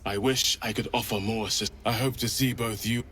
I wish I could offer more assistance. I hope to see both you.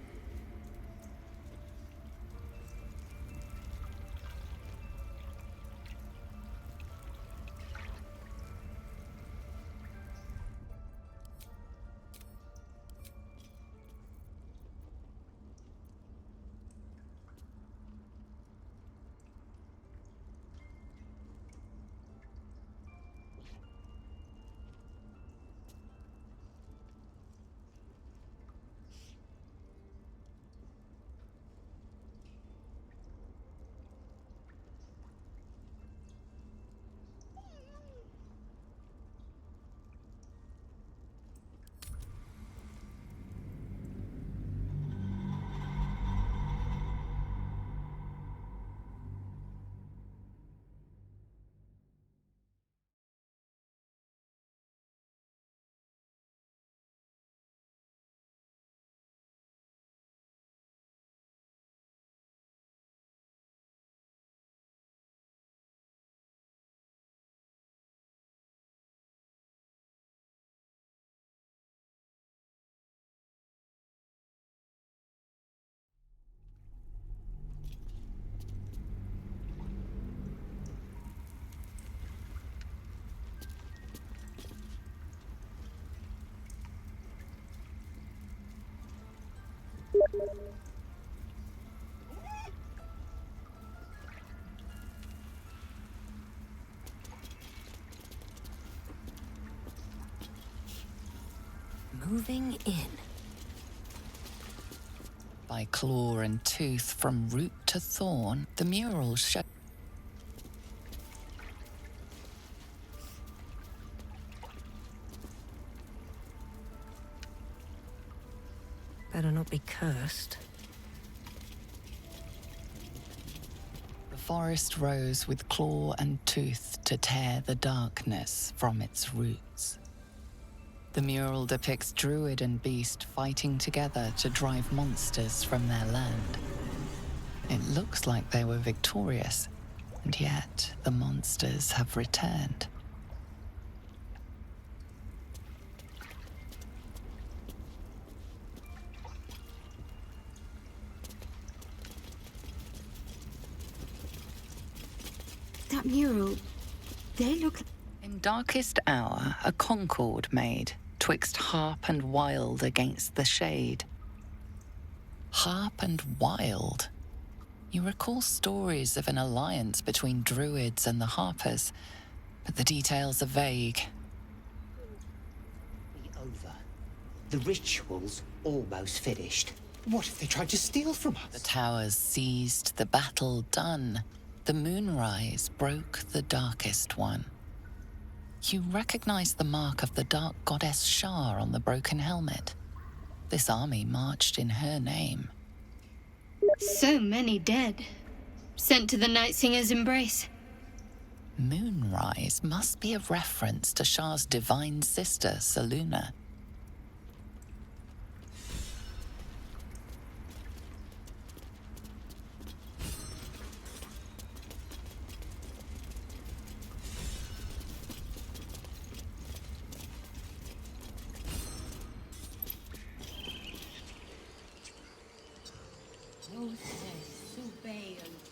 Moving in. By claw and tooth from root to thorn, the murals show. Better not be cursed. The forest rose with claw and tooth to tear the darkness from its roots. The mural depicts druid and beast fighting together to drive monsters from their land. It looks like they were victorious, and yet the monsters have returned. That mural, they look... In darkest hour, a concord made, twixt harp and wild against the shade. Harp and wild? You recall stories of an alliance between druids and the harpers, but the details are vague. Be over. The ritual's almost finished. What if they tried to steal from us? The towers seized, the battle done. The moonrise broke the darkest one. You recognize the mark of the dark goddess Shar on the broken helmet. This army marched in her name. So many dead. Sent to the Night Singer's embrace. Moonrise must be a reference to Shar's divine sister, Selûne.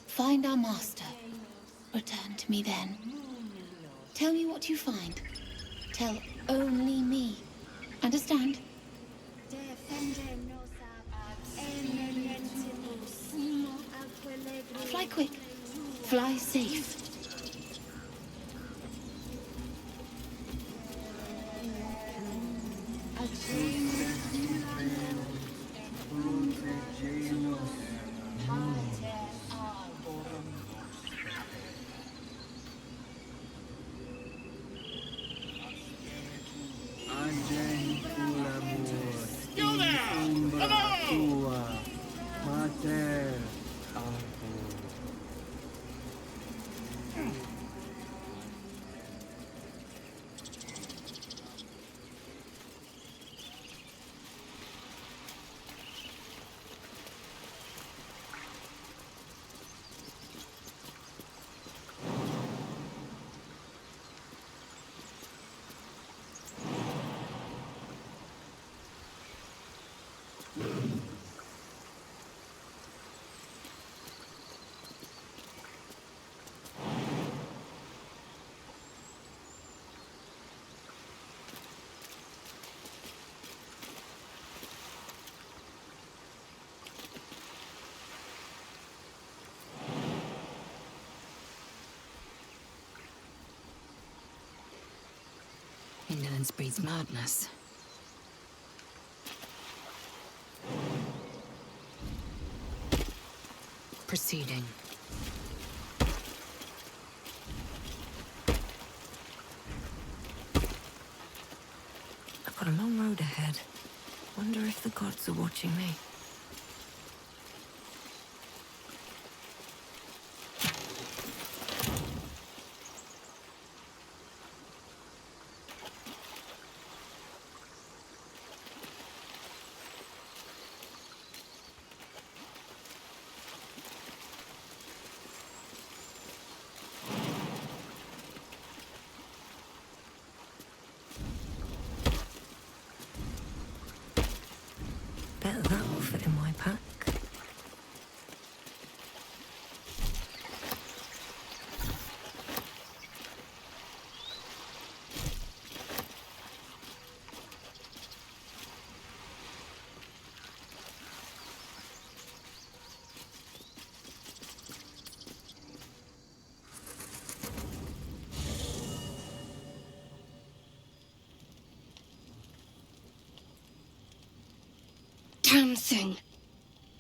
Find our master. Return to me then. Tell me what you find. Tell only me. Understand? Fly quick. Fly safe. Silence breeds madness. Proceeding. I've got a long road ahead. Wonder if the gods are watching me. Bet that will fit in my pack. Damn thing.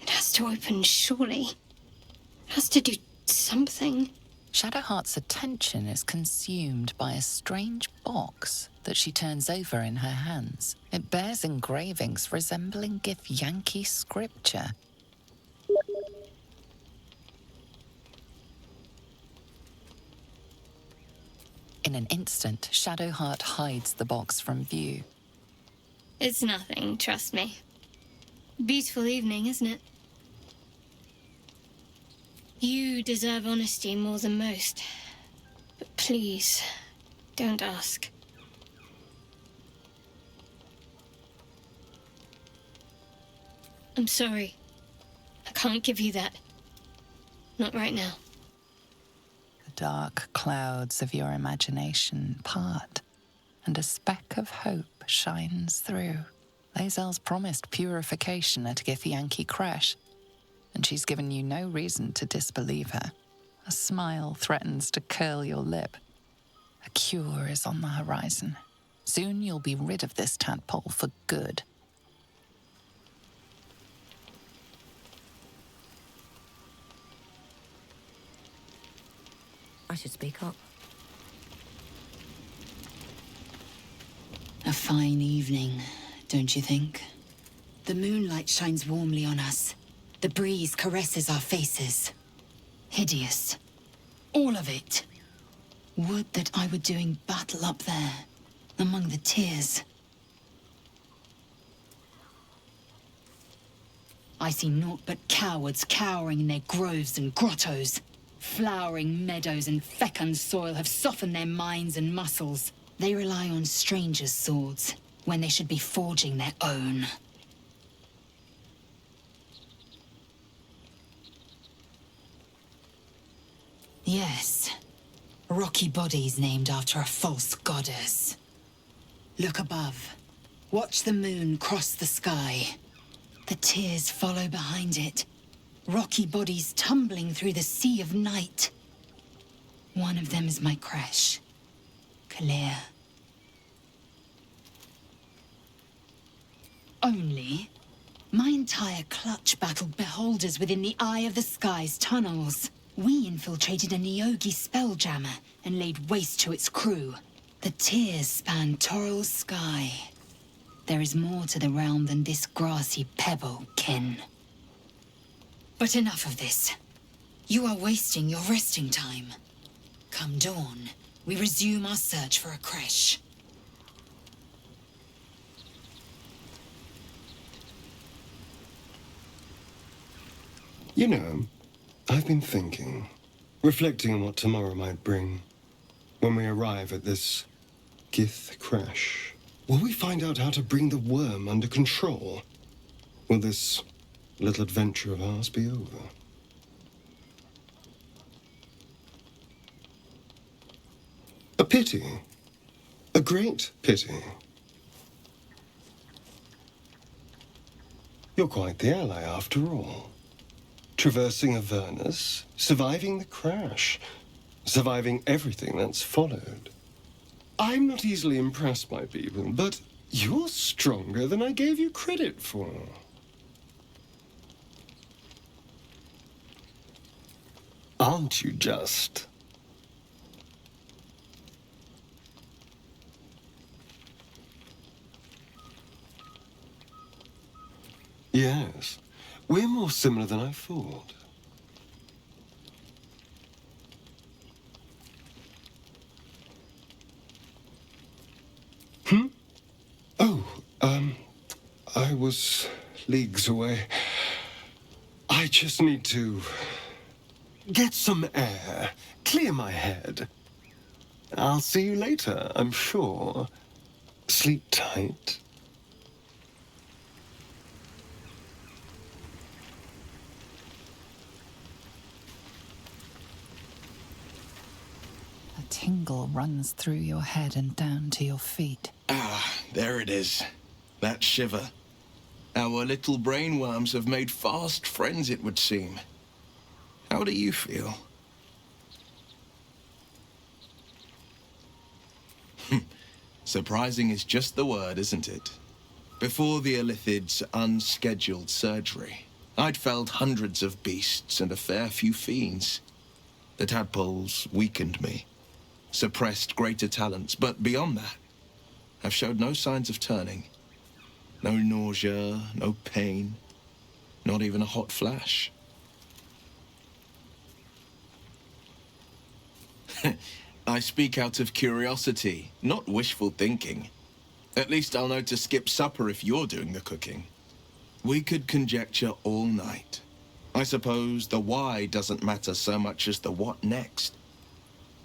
It has to open, surely. It has to do something. Shadowheart's attention is consumed by a strange box that she turns over in her hands. It bears engravings resembling Githyanki scripture. In an instant, Shadowheart hides the box from view. It's nothing, trust me. Beautiful evening, isn't it? You deserve honesty more than most. But please, don't ask. I'm sorry. I can't give you that. Not right now. The dark clouds of your imagination part, and a speck of hope shines through. Lae'zel's promised purification at Githyanki Crash, and she's given you no reason to disbelieve her. A smile threatens to curl your lip. A cure is on the horizon. Soon you'll be rid of this tadpole for good. I should speak up. A fine evening, don't you think? The moonlight shines warmly on us. The breeze caresses our faces. Hideous. All of it. Would that I were doing battle up there, among the tears. I see naught but cowards cowering in their groves and grottos. Flowering meadows and fecund soil have softened their minds and muscles. They rely on strangers' swords, when they should be forging their own. Yes. Rocky bodies named after a false goddess. Look above. Watch the moon cross the sky. The tears follow behind it. Rocky bodies tumbling through the sea of night. One of them is my crash. Kalir. Only, my entire clutch battled beholders within the eye of the sky's tunnels. We infiltrated a Neogi spelljammer and laid waste to its crew. The tears span Toral's sky. There is more to the realm than this grassy pebble, kin. But enough of this. You are wasting your resting time. Come dawn, we resume our search for a creche. You know, I've been thinking, reflecting on what tomorrow might bring. When we arrive at this Gith crash, will we find out how to bring the worm under control? Will this little adventure of ours be over? A pity. A great pity. You're quite the ally after all. Traversing Avernus, surviving the crash, surviving everything that's followed. I'm not easily impressed by people, but you're stronger than I gave you credit for. Aren't you just? Yes, we're more similar than I thought. Oh, I was leagues away. I just need to get some air, clear my head. I'll see you later, I'm sure. Sleep tight. A tingle runs through your head and down to your feet. Ah, there it is. That shiver. Our little brainworms have made fast friends, it would seem. How do you feel? Surprising is just the word, isn't it? Before the Illithid's unscheduled surgery, I'd felled hundreds of beasts and a fair few fiends. The tadpoles weakened me, suppressed greater talents, but beyond that, I've showed no signs of turning. No nausea, no pain, not even a hot flash. I speak out of curiosity, not wishful thinking. At least I'll know to skip supper if you're doing the cooking. We could conjecture all night. I suppose the why doesn't matter so much as the what next.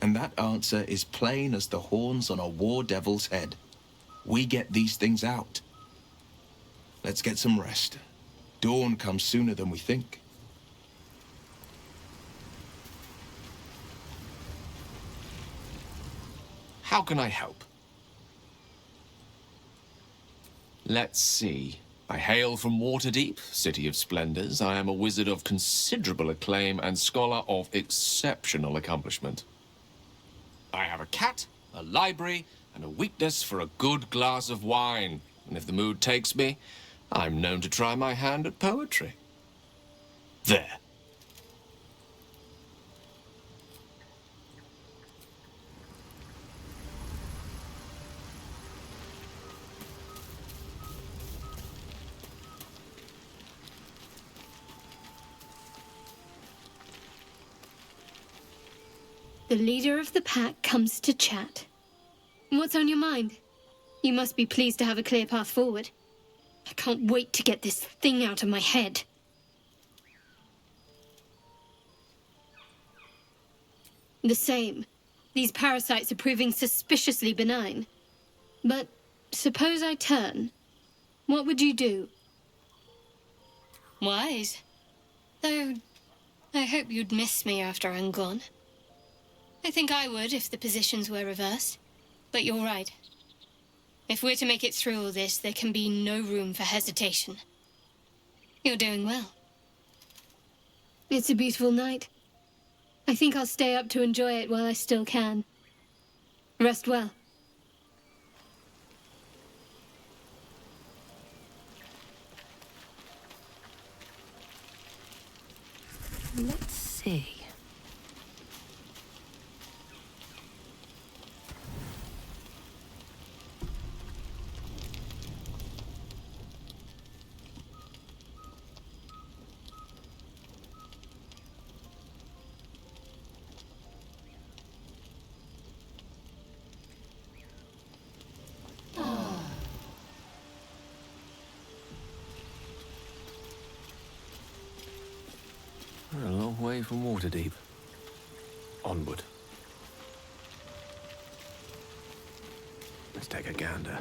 And that answer is plain as the horns on a war devil's head. We get these things out. Let's get some rest. Dawn comes sooner than we think. How can I help? Let's see. I hail from Waterdeep, City of Splendors. I am a wizard of considerable acclaim and scholar of exceptional accomplishment. I have a cat, a library, and a weakness for a good glass of wine. And if the mood takes me, I'm known to try my hand at poetry. There. The leader of the pack comes to chat. What's on your mind? You must be pleased to have a clear path forward. I can't wait to get this thing out of my head. The same. These parasites are proving suspiciously benign. But suppose I turn. What would you do? Wise. Though, I hope you'd miss me after I'm gone. I think I would if the positions were reversed. But you're right. If we're to make it through all this, there can be no room for hesitation. You're doing well. It's a beautiful night. I think I'll stay up to enjoy it while I still can. Rest well. Let's see. We're a long way from Waterdeep. Onward. Let's take a gander.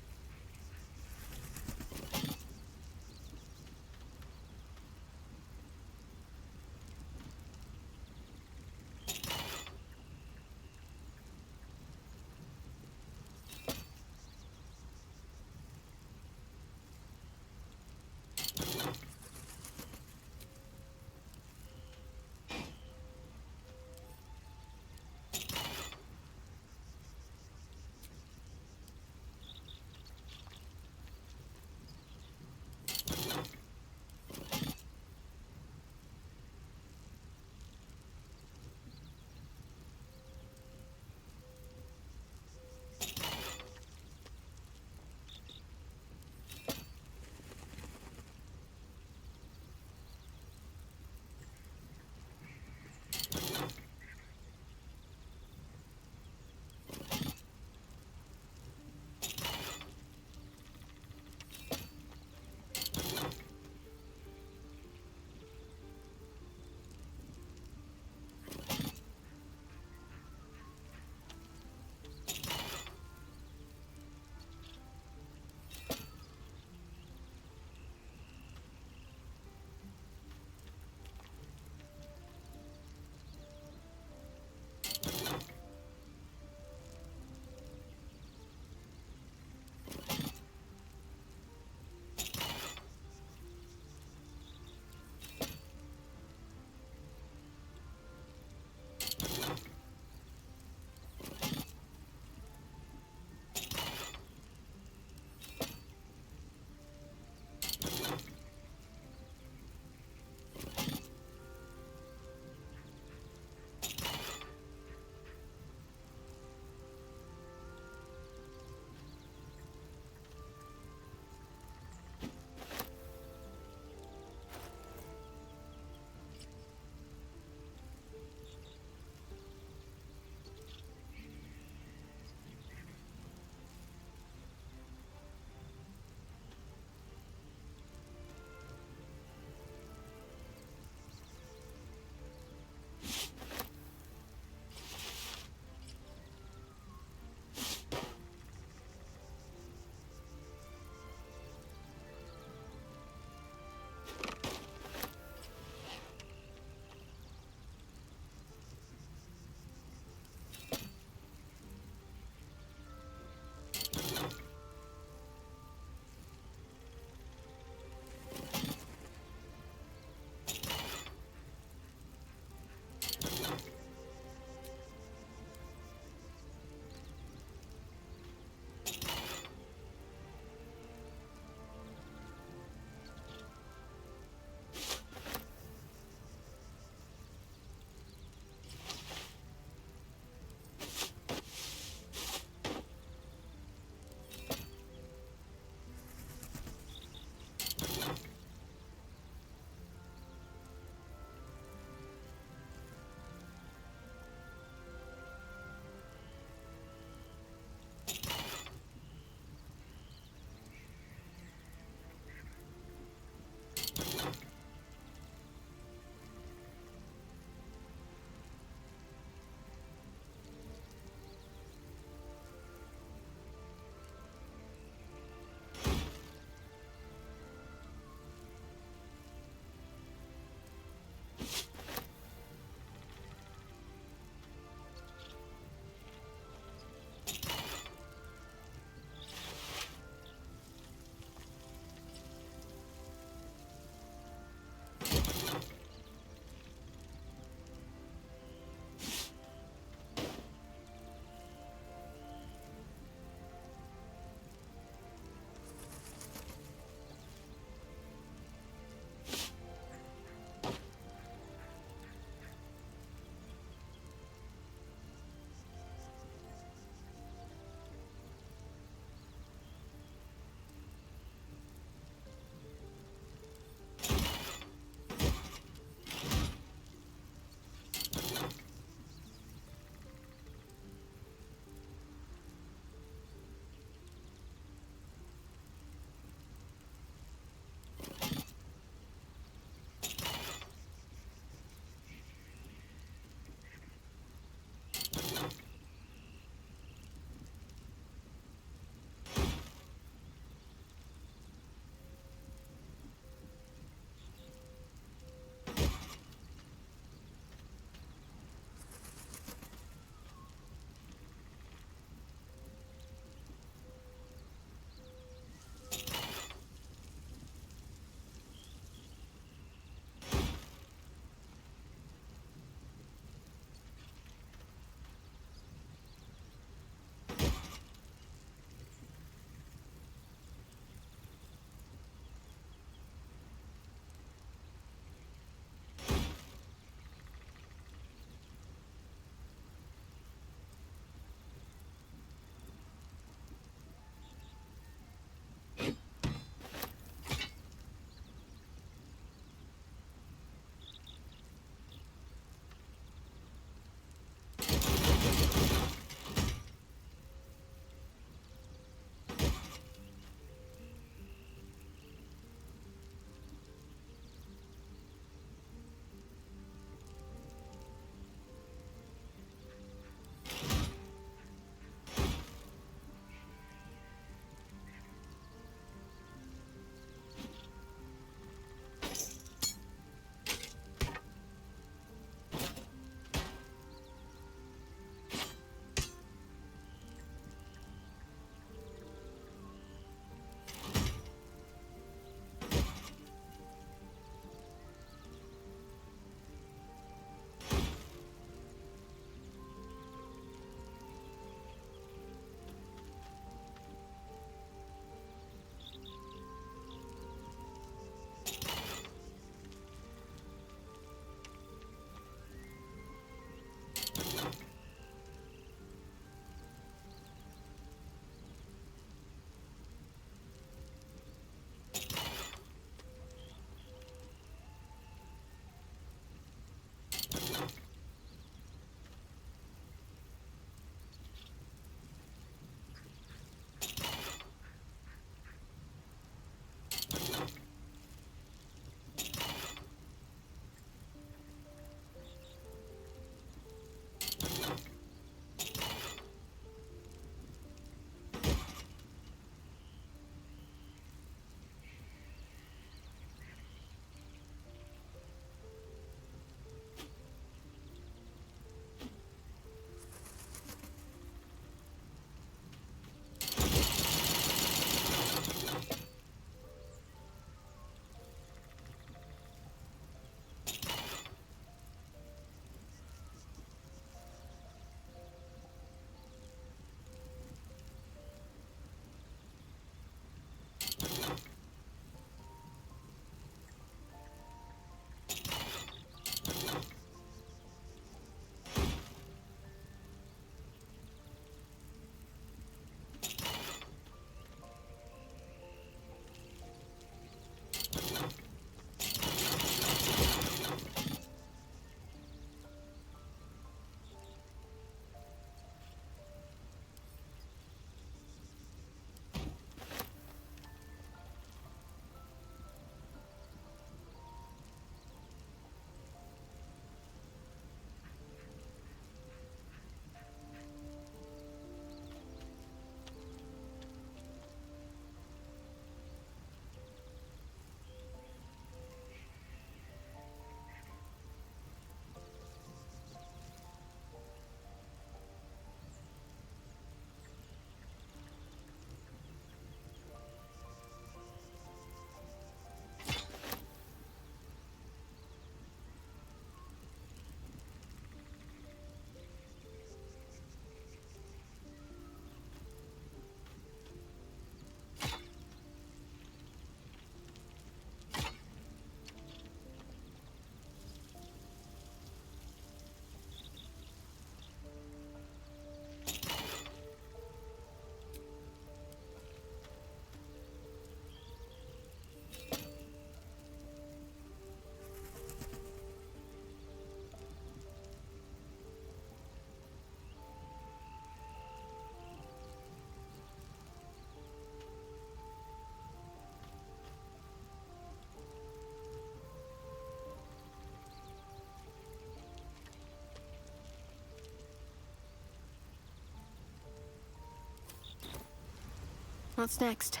What's next?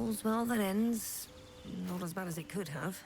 All's well that ends. Not as bad as it could have.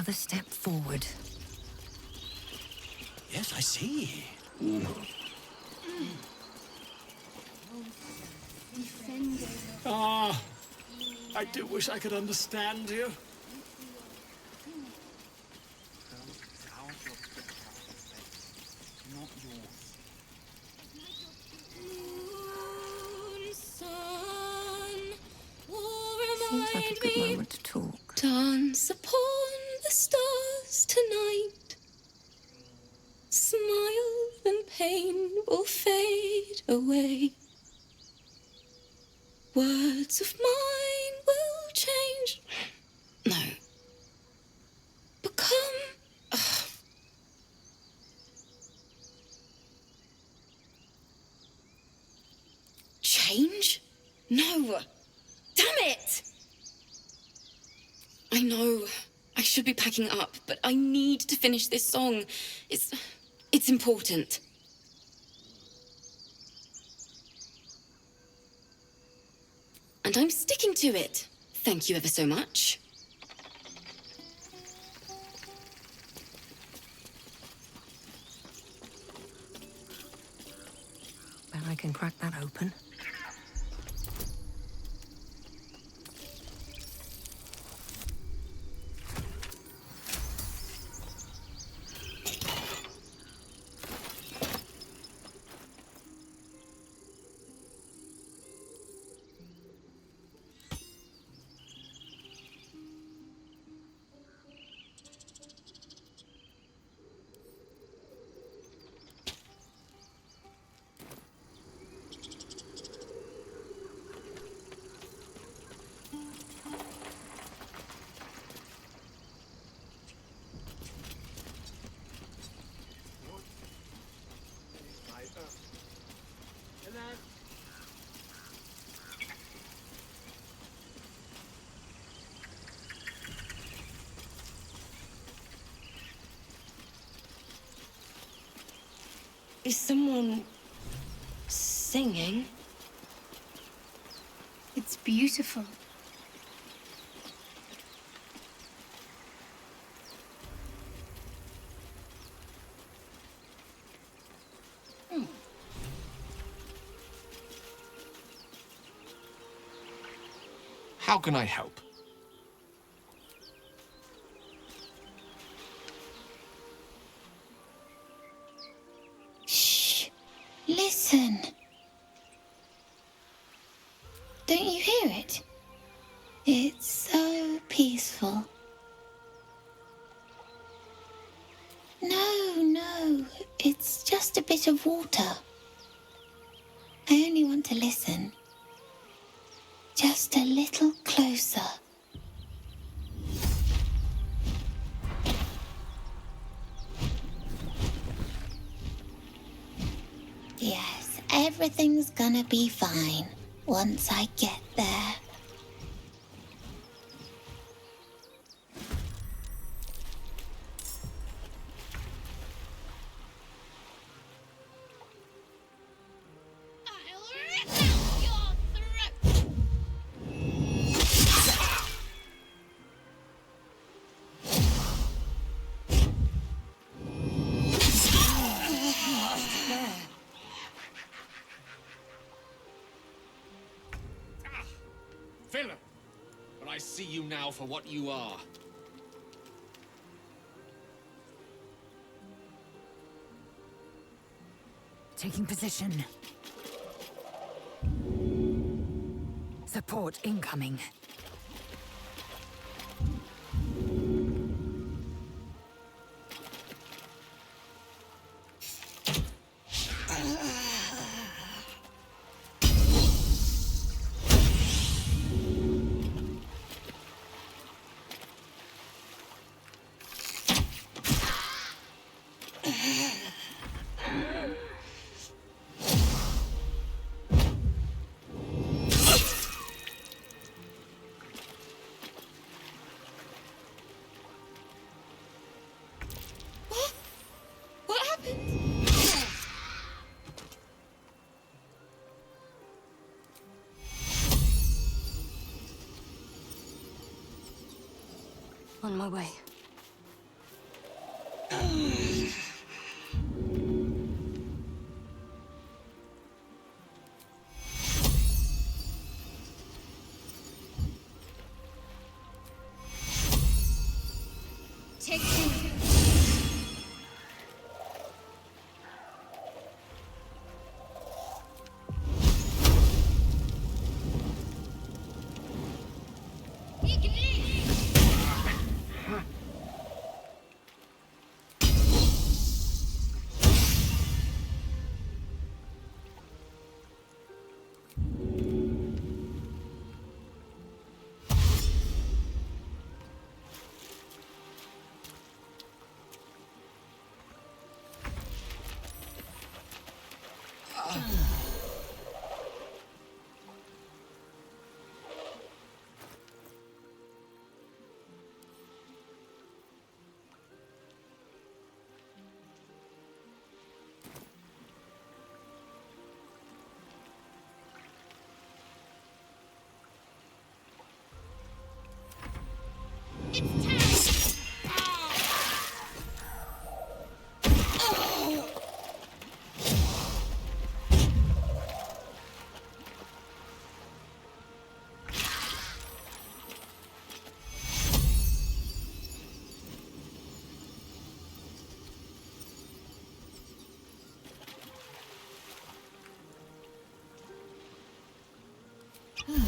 another step forward. Yes, I see. Ah, I do wish I could understand you. Seems like a good moment to talk. Dance upon the stars tonight. Smile and pain will fade away. Words of mine will change. No. Become. Ugh. Change? No. Damn it! I know. I should be packing up, but I need to finish this song. It's important. And I'm sticking to it. Thank you ever so much. Bet I can crack that open. Is someone singing? It's beautiful. How can I help? Shh. Listen. Don't you hear it? It's so peaceful. No. It's just a bit of water. I only want to listen. Just a little closer. Yes, everything's gonna be fine once I get there. Philip! But I see you now for what you are. Taking position. Support incoming. What happened? On my way. You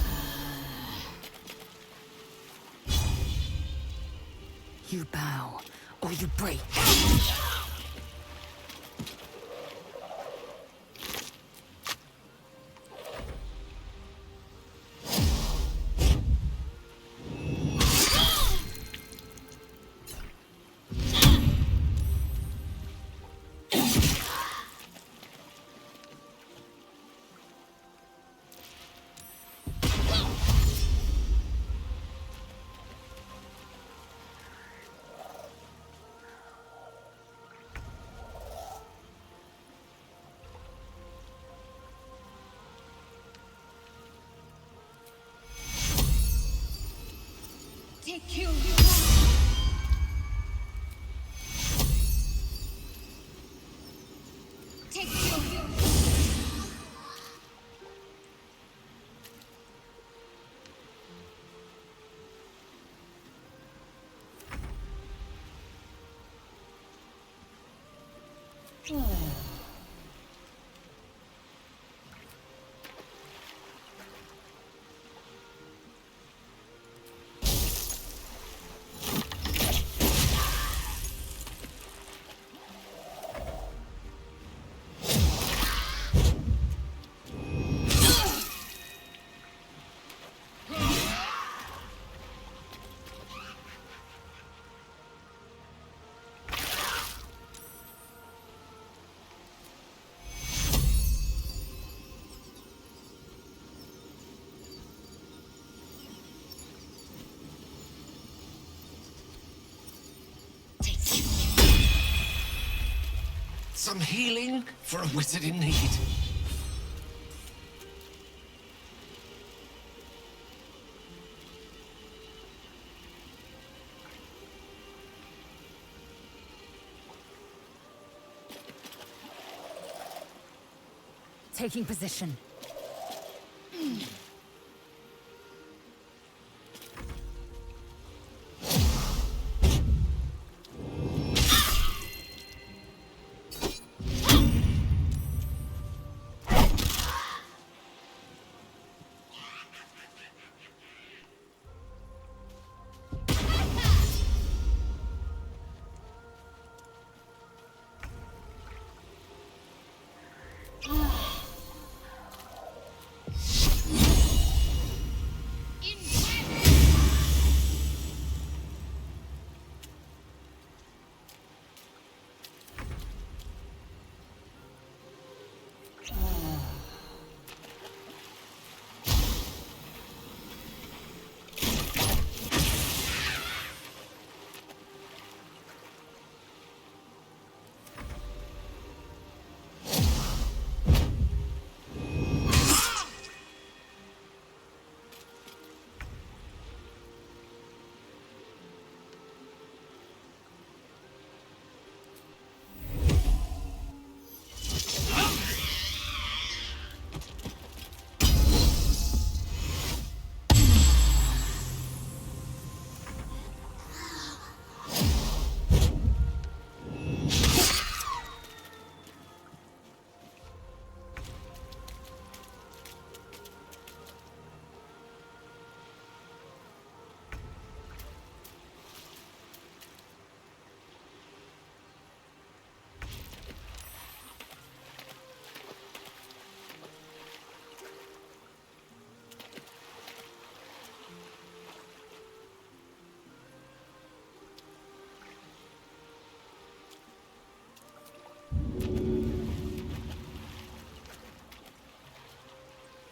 bow, or you break. Take you. Take you. Some healing for a wizard in need. Taking position.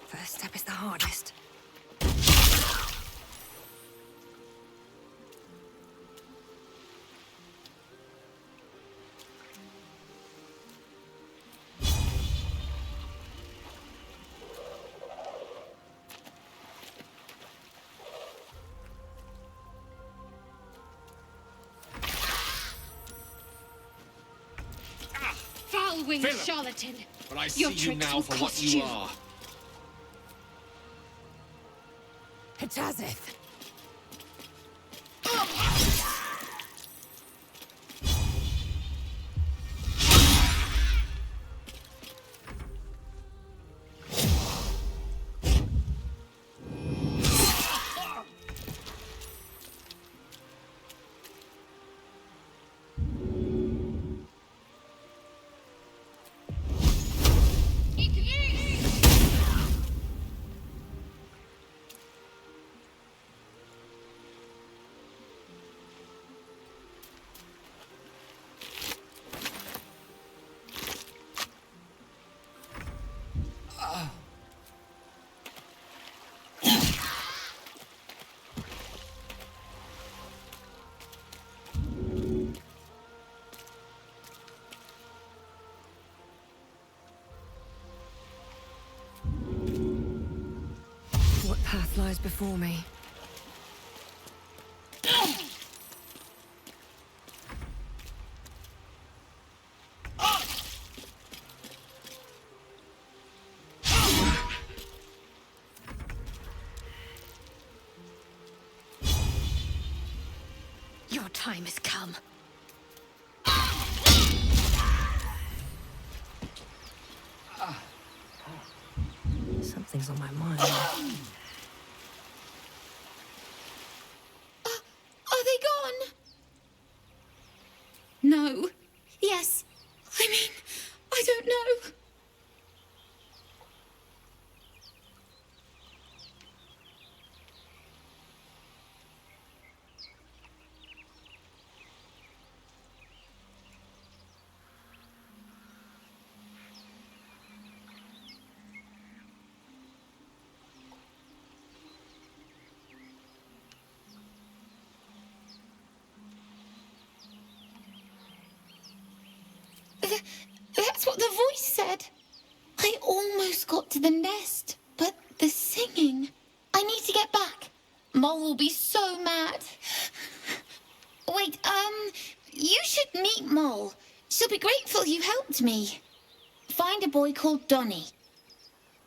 First step is the hardest. Foul-winged charlatan. But I Your see you tricks now will for what cost you you. are. Hitazeth! path lies before me. Your time has come. Something's on my mind. Are they gone? No. Yes. I mean, I don't know. That's what the voice said. I almost got to the nest, but the singing. I need to get back. Mole will be so mad. Wait, you should meet Mole. She'll be grateful you helped me. Find a boy called Donny.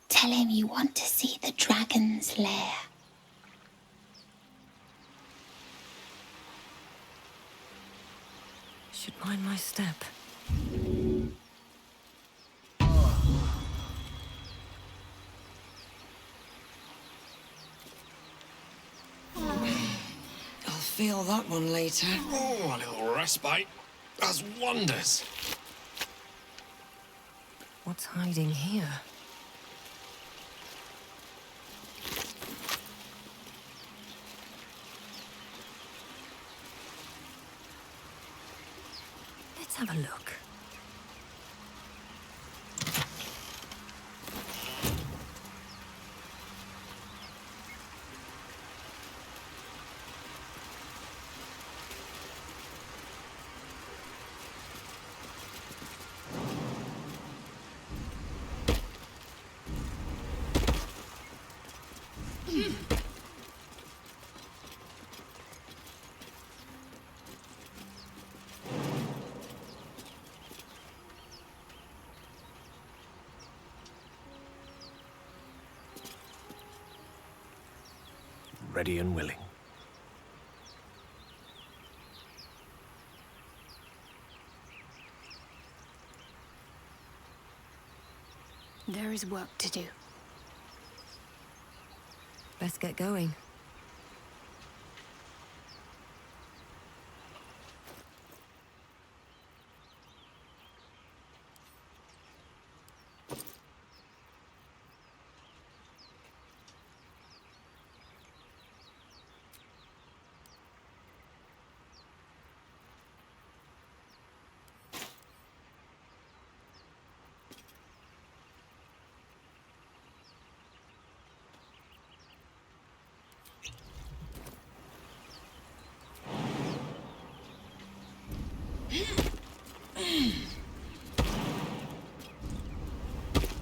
Tell him you want to see the dragon's lair. Should mind my step. I'll feel that one later. Oh, a little respite does wonders. What's hiding here? Let's have a look. Ready and willing. There is work to do. Let's get going.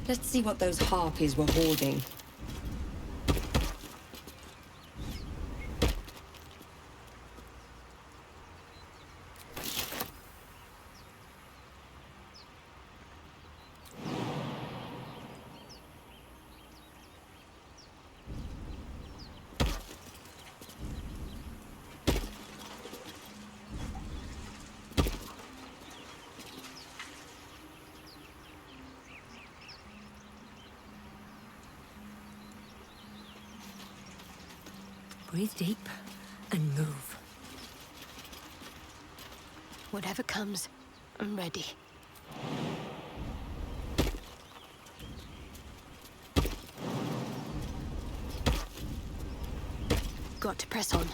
Let's see what those harpies were hoarding. Breathe deep and move. Whatever comes, I'm ready. Got to press on.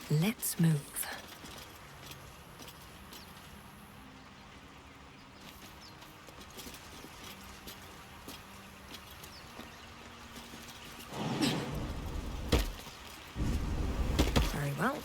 Let's move. Very well.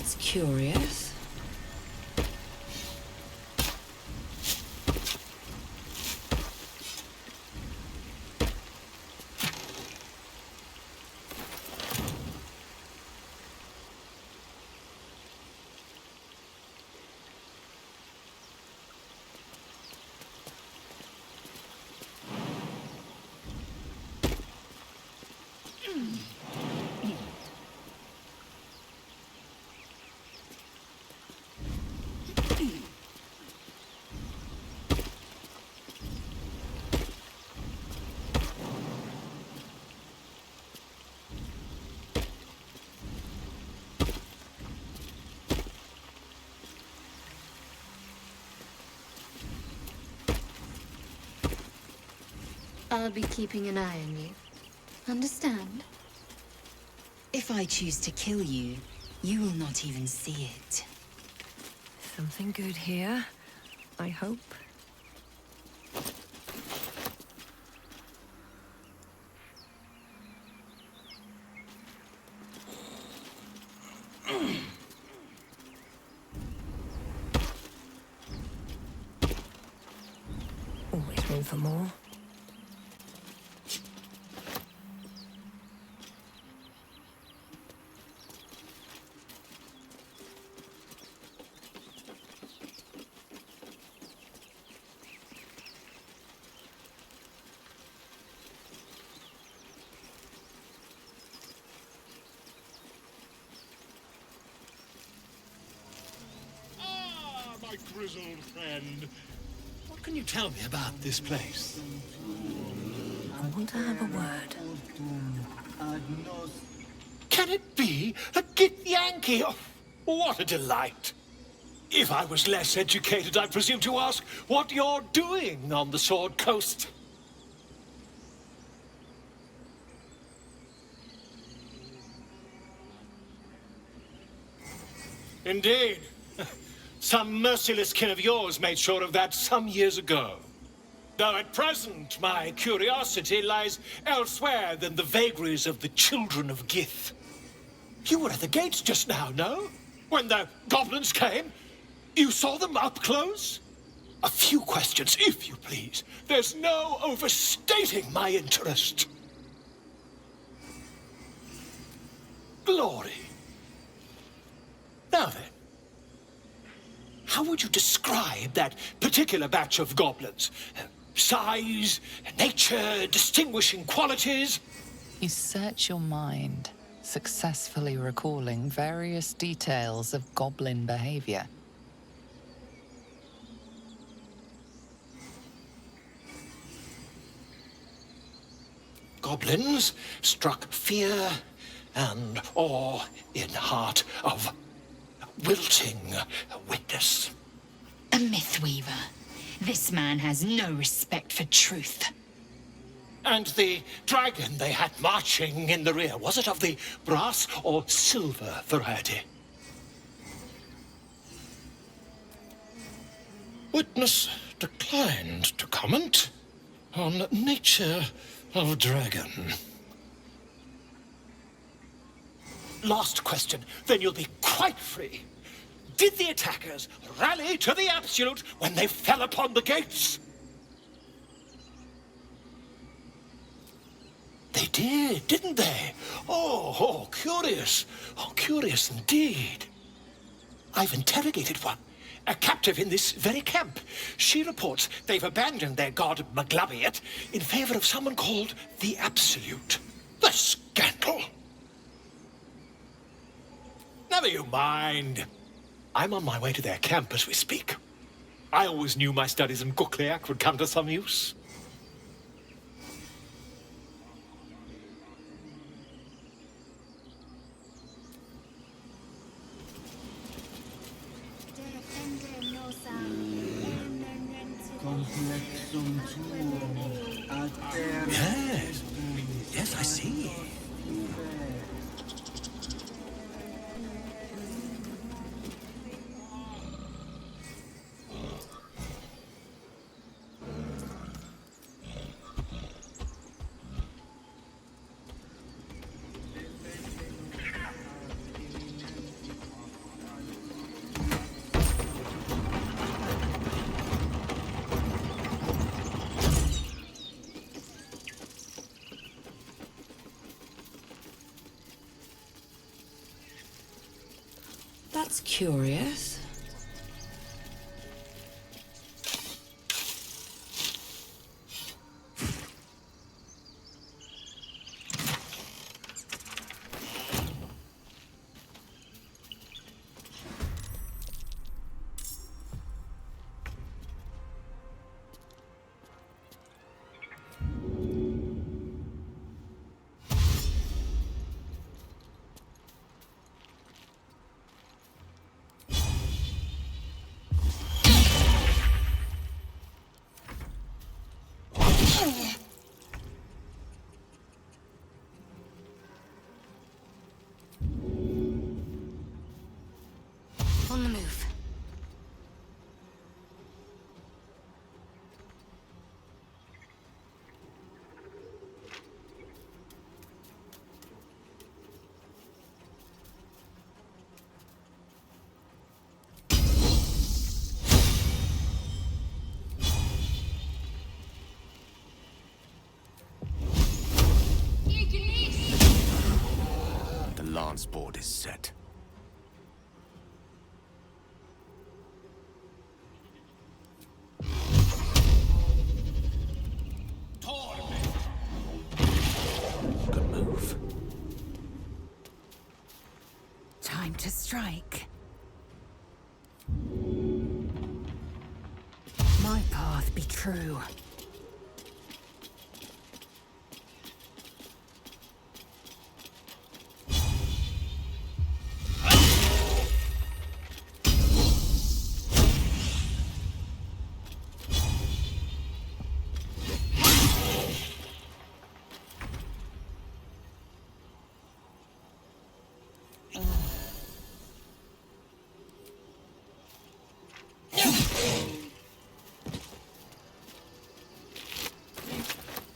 That's curious. I'll be keeping an eye on you. Understand? If I choose to kill you, you will not even see it. Something good here, I hope. Always room for more. My grizzled friend. What can you tell me about this place? I want to have a word. Can it be a Gith Yankee? Oh, what a delight. If I was less educated, I'd presume to ask what you're doing on the Sword Coast. Indeed. Some merciless kin of yours made sure of that some years ago. Though at present, my curiosity lies elsewhere than the vagaries of the children of Gith. You were at the gates just now, no? When the goblins came? You saw them up close? A few questions, if you please. There's no overstating my interest. Glory. Now then. How would you describe that particular batch of goblins? Size, nature, distinguishing qualities? You search your mind, successfully recalling various details of goblin behavior. Goblins struck fear and awe in heart of wilting witness. A mythweaver. This man has no respect for truth. And the dragon they had marching in the rear, was it of the brass or silver variety? Witness declined to comment on nature of dragon. Last question, then you'll be quite free. Did the attackers rally to the Absolute when they fell upon the gates? They did, didn't they? Oh, curious. Oh, curious indeed. I've interrogated one, a captive in this very camp. She reports they've abandoned their god Maglabiat in favor of someone called the Absolute. The scandal! Never you mind. I'm on my way to their camp as we speak. I always knew my studies in Gukliak would come to some use. Yes. Yes, I see. That's curious. On the move. The lance board is set. Good move. Time to strike. My path be true.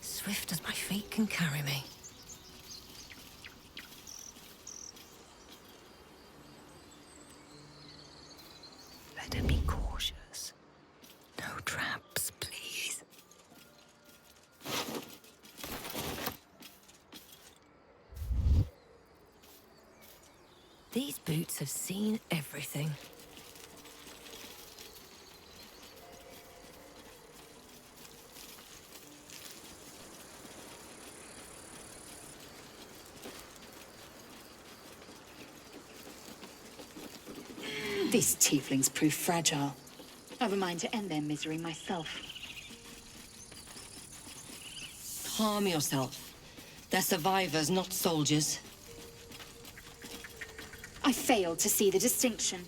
Swift as my feet can carry me. Better be cautious. No traps, please. These boots have seen everything. These tieflings prove fragile. I've a mind to end their misery myself. Calm yourself. They're survivors, not soldiers. I failed to see the distinction.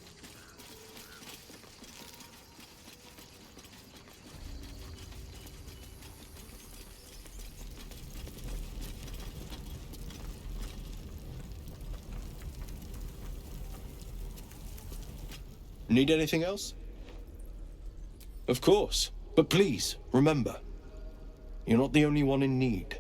Need anything else? Of course. But please, remember, you're not the only one in need.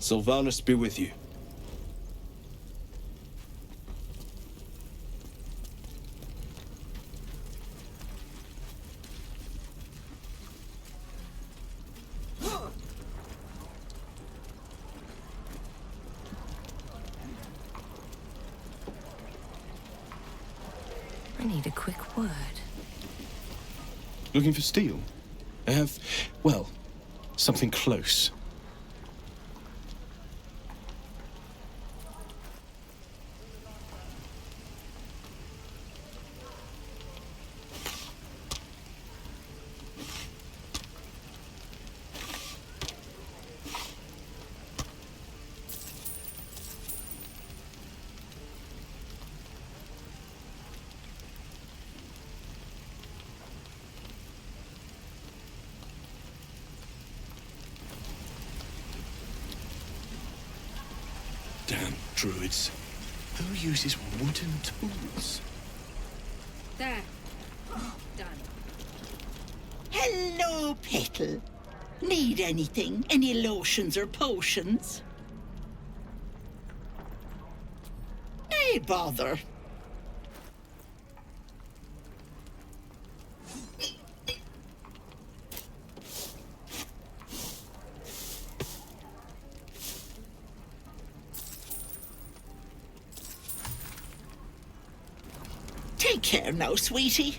Sylvanus be with you. I need a quick word. Looking for steel? I have, well, something close. Damn druids. Who uses wooden tools? There. Done. Hello, Petal. Need anything? Any lotions or potions? Hey, bother. Take care now, sweetie.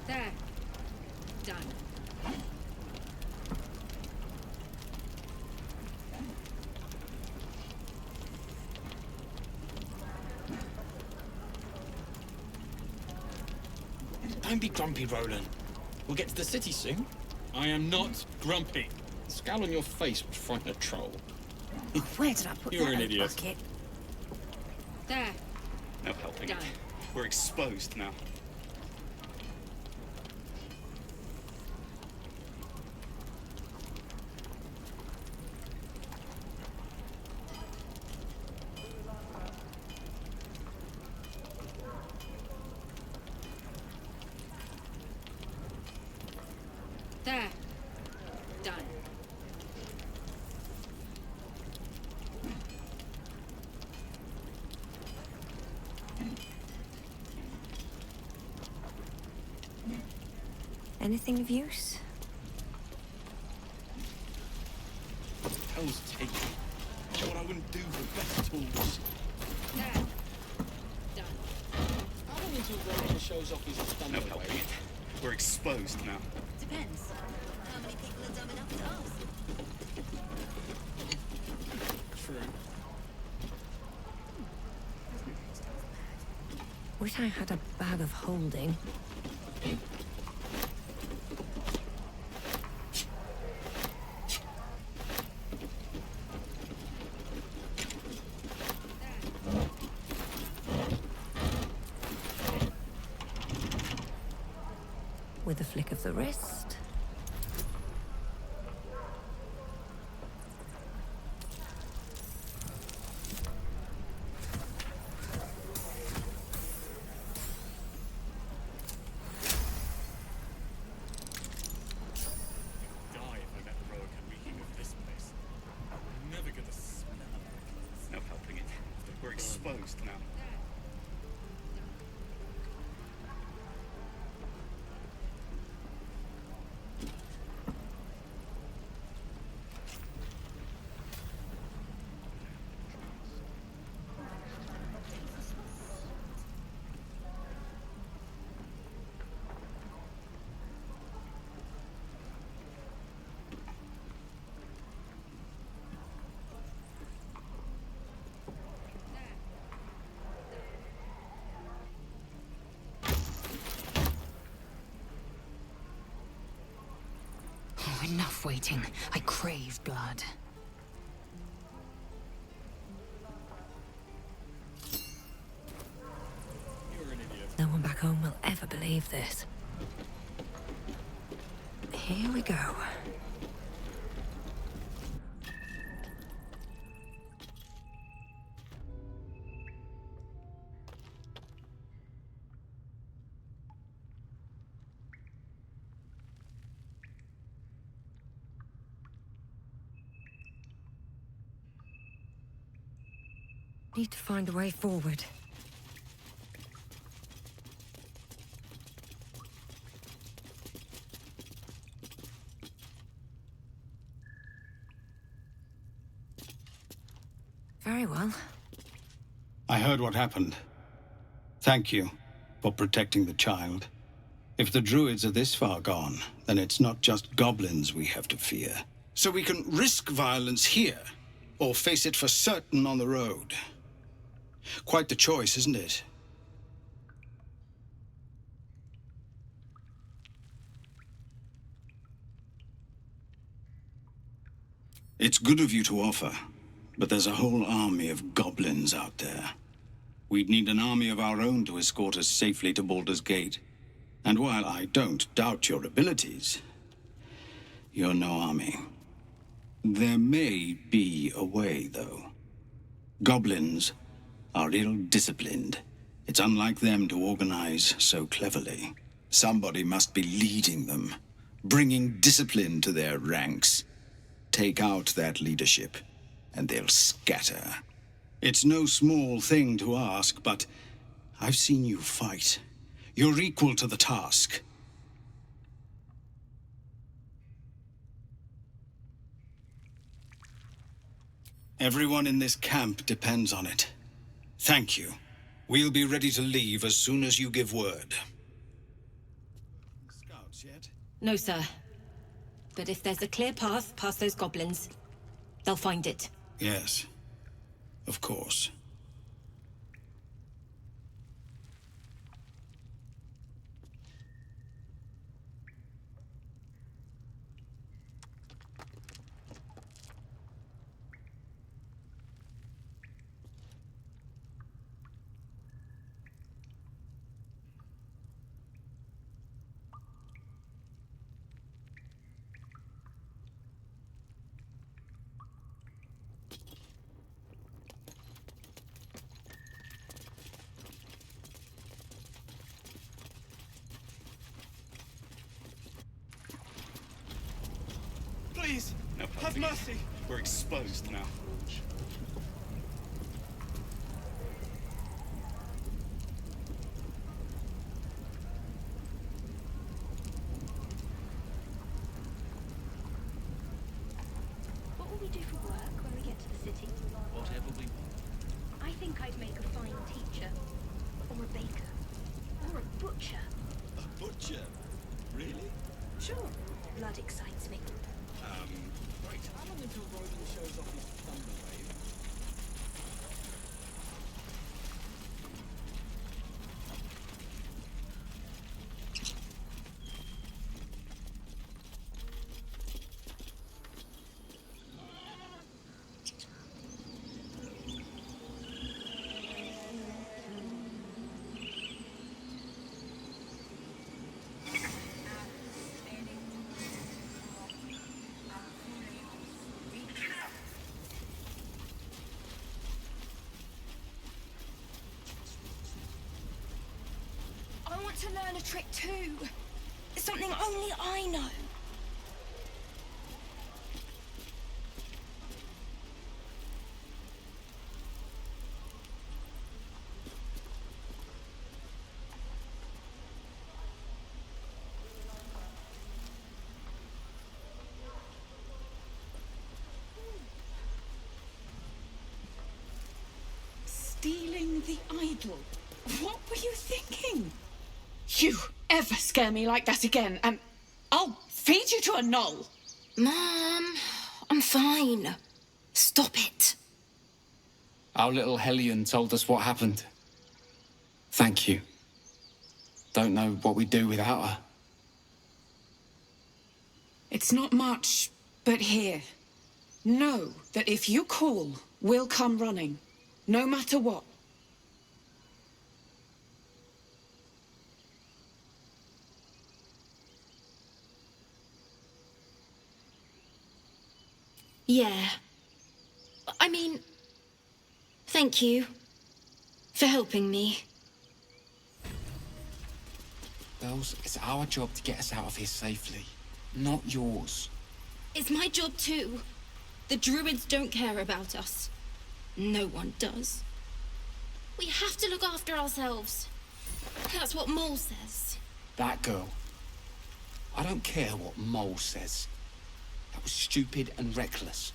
There. Done. Don't be grumpy, Roland. We'll get to the city soon. I am not grumpy. The scowl on your face would frighten a troll. Where did I put You're that an old idiot. bucket? There. No helping. Done. We're exposed now. There. Done. Anything of use? Hell's taken. You know what I wouldn't do for better tools? There. Done. How long until Roland shows off his stunner? No helping it. We're exposed now. Depends. How many people are dumb enough to ask? True. Wish I had a bag of holding. With a flick of the wrist. Die if I met Rogue and reeking of this place. I'm never gonna smell it. No helping it. We're exposed now. Oh, enough waiting. I crave blood. save this. Here we go. Need to find a way forward. Very well. I heard what happened. Thank you for protecting the child. If the druids are this far gone, then it's not just goblins we have to fear. So we can risk violence here, or face it for certain on the road. Quite the choice, isn't it? It's good of you to offer, but there's a whole army of goblins out there. We'd need an army of our own to escort us safely to Baldur's Gate. And while I don't doubt your abilities, you're no army. There may be a way, though. Goblins are ill-disciplined. It's unlike them to organize so cleverly. Somebody must be leading them, bringing discipline to their ranks. Take out that leadership, and they'll scatter. It's no small thing to ask, but I've seen you fight. You're equal to the task. Everyone in this camp depends on it. Thank you. We'll be ready to leave as soon as you give word. Scouts yet? No, sir. But if there's a clear path past those goblins, they'll find it. Yes. Of course. Please, have mercy. We're exposed now. What will we do for work when we get to the city? Whatever we want. I think I'd make a fine teacher, or a baker, or a butcher. A butcher? Really? Sure, blood excites me. Right. How long until Roland shows off his thunder wave? I want to learn a trick too. Something only I know. Stealing the idol? What were you thinking? You ever scare me like that again, and I'll feed you to a knoll. Mom, I'm fine. Stop it. Our little Hellion told us what happened. Thank you. Don't know what we'd do without her. It's not much, but here. Know that if you call, we'll come running, no matter what. Yeah. I mean, thank you for helping me. Bells, it's our job to get us out of here safely, not yours. It's my job too. The druids don't care about us. No one does. We have to look after ourselves. That's what Mole says. That girl. I don't care what Mole says. That was stupid and reckless.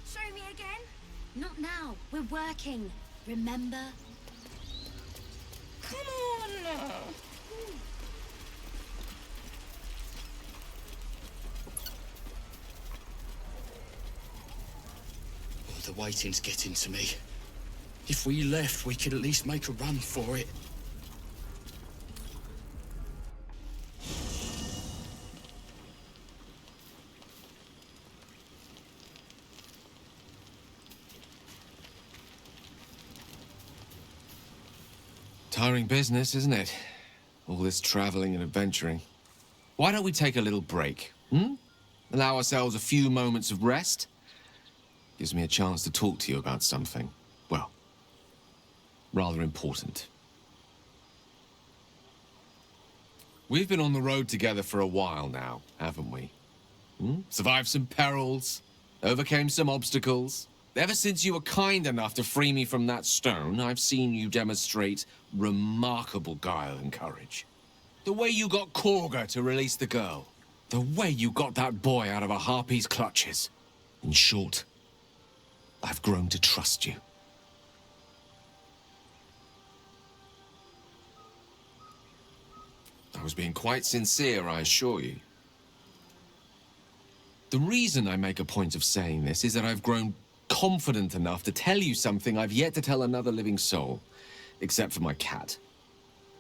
Show me again? Not now. We're working. Remember? Come on! Oh, the waiting's getting to me. If we left, we could at least make a run for it. Tiring business, isn't it? All this traveling and adventuring. Why don't we take a little break, hmm? Allow ourselves a few moments of rest? Gives me a chance to talk to you about something, well, rather important. We've been on the road together for a while now, haven't we? Hmm? Survived some perils, overcame some obstacles. Ever since you were kind enough to free me from that stone, I've seen you demonstrate remarkable guile and courage. The way you got Korga to release the girl. The way you got that boy out of a harpy's clutches. In short, I've grown to trust you. I was being quite sincere, I assure you. The reason I make a point of saying this is that I've grown confident enough to tell you something I've yet to tell another living soul, except for my cat.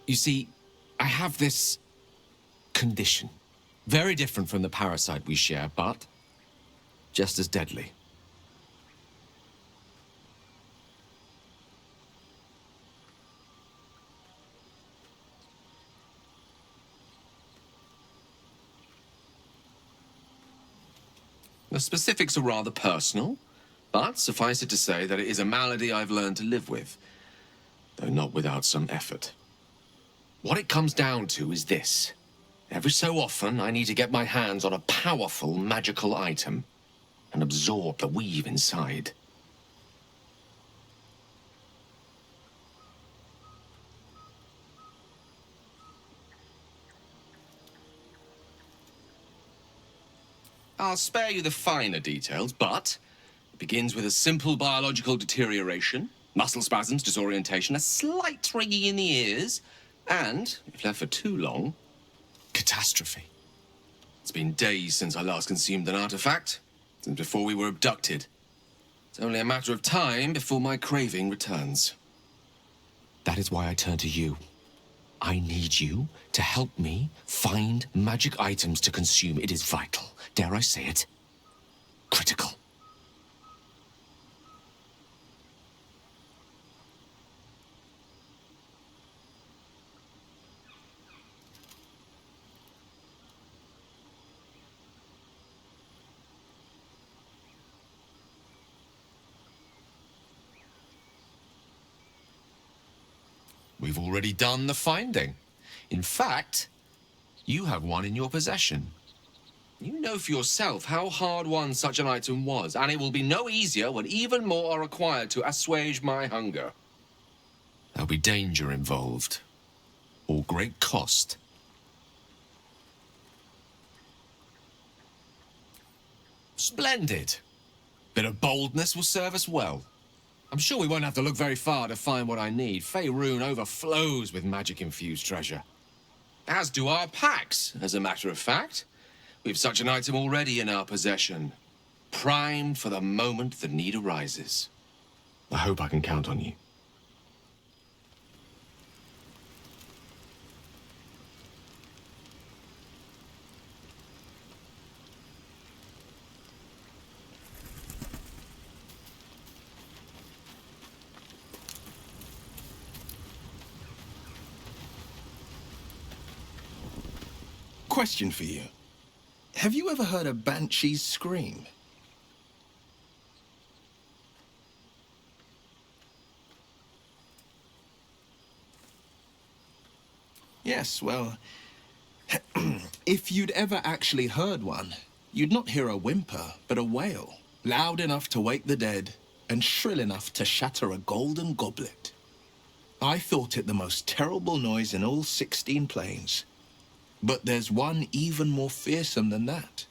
You see, I have this condition. Very different from the parasite we share, but just as deadly. The specifics are rather personal, but suffice it to say that it is a malady I've learned to live with, though not without some effort. What it comes down to is this. Every so often, I need to get my hands on a powerful magical item and absorb the weave inside. I'll spare you the finer details, but it begins with a simple biological deterioration, muscle spasms, disorientation, a slight ringing in the ears, and, if left for too long, catastrophe. It's been days since I last consumed an artifact, since before we were abducted. It's only a matter of time before my craving returns. That is why I turn to you. I need you to help me find magic items to consume. It is vital. Dare I say it? Critical. We've already done the finding. In fact, you have one in your possession. You know for yourself how hard-won such an item was, and it will be no easier when even more are required to assuage my hunger. There'll be danger involved, or great cost. Splendid. Bit of boldness will serve us well. I'm sure we won't have to look very far to find what I need. Faerun overflows with magic-infused treasure. As do our packs, as a matter of fact. We've such an item already in our possession. Primed for the moment the need arises. I hope I can count on you. question for you. Have you ever heard a banshee's scream? Yes, well, if you'd ever actually heard one, you'd not hear a whimper, but a wail, loud enough to wake the dead, and shrill enough to shatter a golden goblet. I thought it the most terrible noise in all 16 planes. But there's one even more fearsome than that.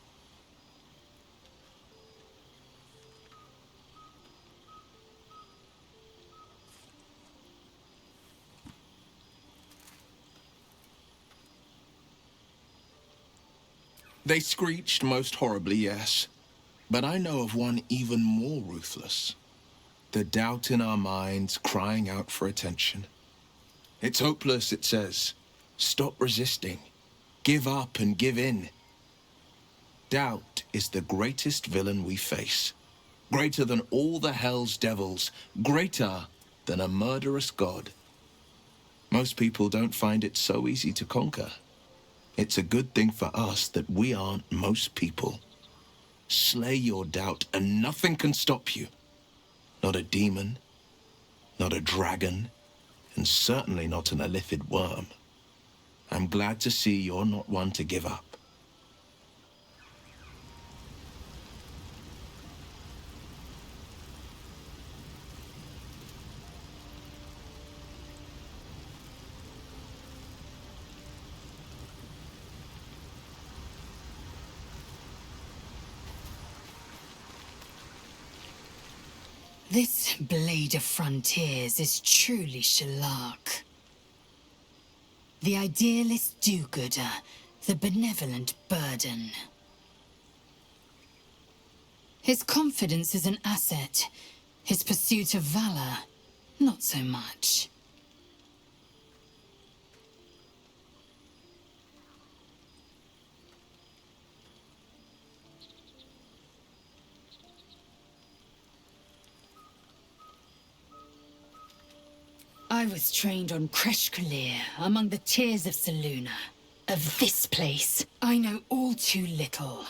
They screeched most horribly, yes. But I know of one even more ruthless. The doubt in our minds crying out for attention. It's hopeless, it says. Stop resisting. Give up and give in. Doubt is the greatest villain we face. Greater than all the hell's devils. Greater than a murderous god. Most people don't find it so easy to conquer. It's a good thing for us that we aren't most people. Slay your doubt and nothing can stop you. Not a demon, not a dragon, and certainly not an illithid worm. I'm glad to see you're not one to give up. This blade of frontiers is truly shellac. The idealist do-gooder, the benevolent burden. His confidence is an asset. His pursuit of valor, not so much. I was trained on Kreshkalir, among the tears of Selûne. Of this place, I know all too little.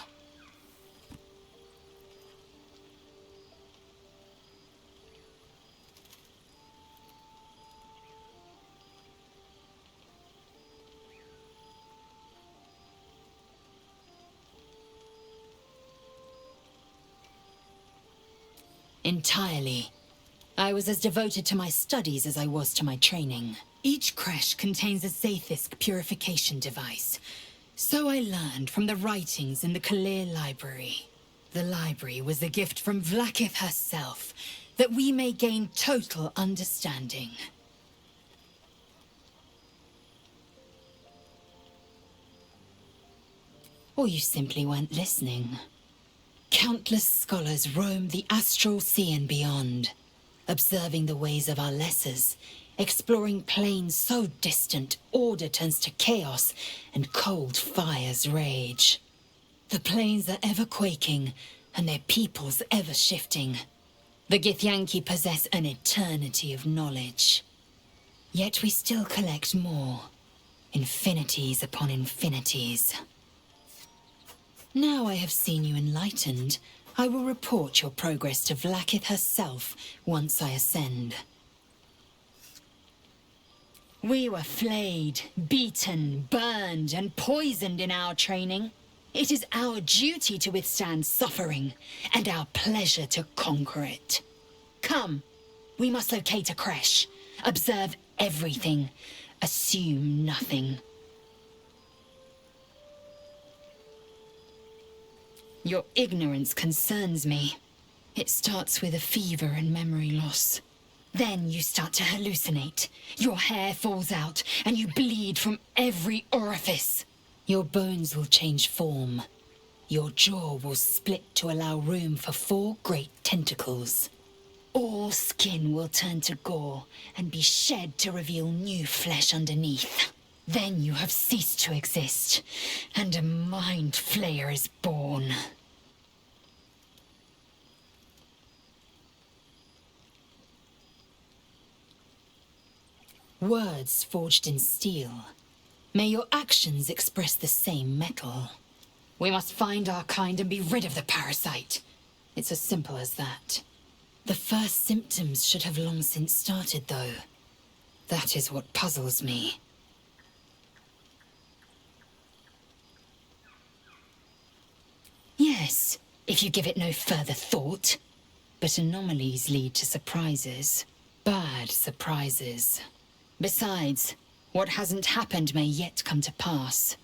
Entirely. I was as devoted to my studies as I was to my training. Each creche contains a Zaithisk purification device. So I learned from the writings in the Kalir library. The library was a gift from Vlaakith herself, that we may gain total understanding. Or you simply weren't listening. Countless scholars roam the astral sea and beyond, observing the ways of our lessers, exploring planes so distant order turns to chaos and cold fires rage. The planes are ever quaking, and their peoples ever shifting. The Githyanki possess an eternity of knowledge. Yet we still collect more. Infinities upon infinities. Now I have seen you enlightened, I will report your progress to Vlaakith herself once I ascend. We were flayed, beaten, burned, and poisoned in our training. It is our duty to withstand suffering, and our pleasure to conquer it. Come, we must locate a creche, observe everything, assume nothing. Your ignorance concerns me. It starts with a fever and memory loss. Then you start to hallucinate. Your hair falls out, and you bleed from every orifice. Your bones will change form. Your jaw will split to allow room for 4 great tentacles. All skin will turn to gore and be shed to reveal new flesh underneath. Then you have ceased to exist, and a mind flayer is born. Words forged in steel. May your actions express the same metal. We must find our kind and be rid of the parasite. It's as simple as that. The first symptoms should have long since started, though. That is what puzzles me. Yes, if you give it no further thought. But anomalies lead to surprises. Bad surprises. Besides, what hasn't happened may yet come to pass.